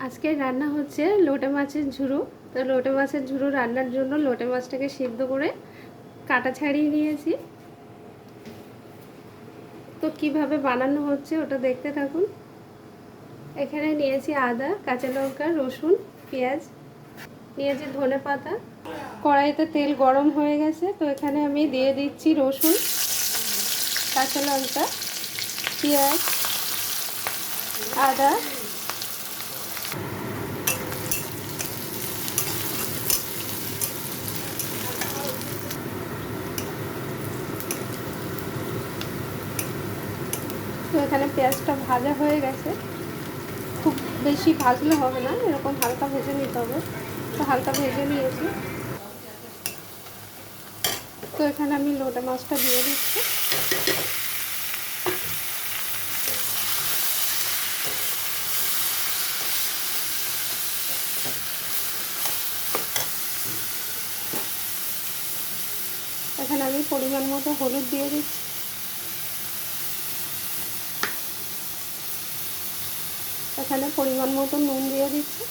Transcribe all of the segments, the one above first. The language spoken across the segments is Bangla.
আজকে রান্না হচ্ছে লোটে মাছের ঝুড়ো। তো লোটে মাছের ঝুড়ো রান্নার জন্য লোটে মাছটাকে সিদ্ধ করে কাটা ছাড়িয়ে নিয়েছি। তো কিভাবে বানানো হচ্ছে ওটা দেখতে থাকুন। এখানে নিয়েছি আদা, কাঁচা লঙ্কা, রসুন, পেঁয়াজ, নিয়েছি ধনে পাতা। কড়াইতে তেল গরম হয়ে গেছে, তো এখানে আমি দিয়ে দিচ্ছি রসুন, কাঁচা লঙ্কা, পেঁয়াজ, আদা। তো এখানে পেঁয়াজটা ভাজা হয়ে গেছে, খুব বেশি ভাজলে হবে না, এরকম হালকা ভেজে নিতে হবে। তো হালকা ভেজে নিয়েছি। তো এখানে আমি লোটে মাছটা দিয়ে দিচ্ছি। এখানে আমি পরিমাণ মতো হলুদ দিয়ে দিচ্ছি। এখানে পরিমাণ মতো নুন দিয়ে দিচ্ছি।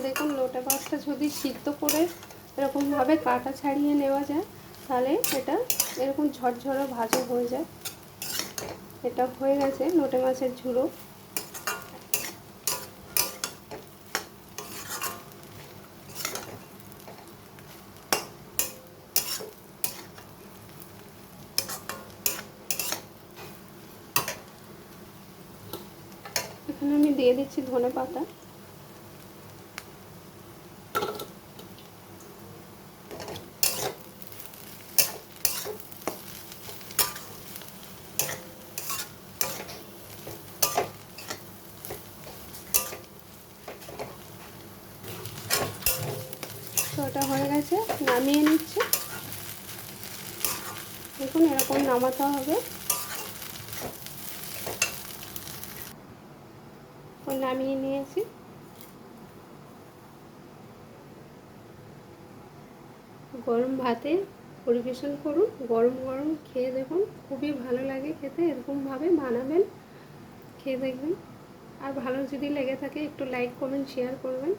দেখুন, লোটে মাছটা যদি সিদ্ধ করে এরকমভাবে কাটা ছাড়িয়ে নেওয়া যায়, তাহলে এটা এরকম ঝরঝরে ভাজা হয়ে যায়। এটা হয়ে গেছে লোটে মাছের ঝুড়ো। এখানে আমি দিয়ে দিচ্ছি ধনে পাতা। তো এটা হয়ে গেছে, নামিয়ে নিচ্ছে। দেখুন, এরকম নামাতে হবে। নামিয়ে নিয়েছি। গরম ভাতে পরিবেশন করুন, গরম গরম খেয়ে দেখুন, খুবই ভালো লাগে খেতে। এরকমভাবে বানাবেন, খেয়ে দেখবেন। আর ভালো যদি লেগে থাকে একটু লাইক, কমেন্ট, শেয়ার করবেন।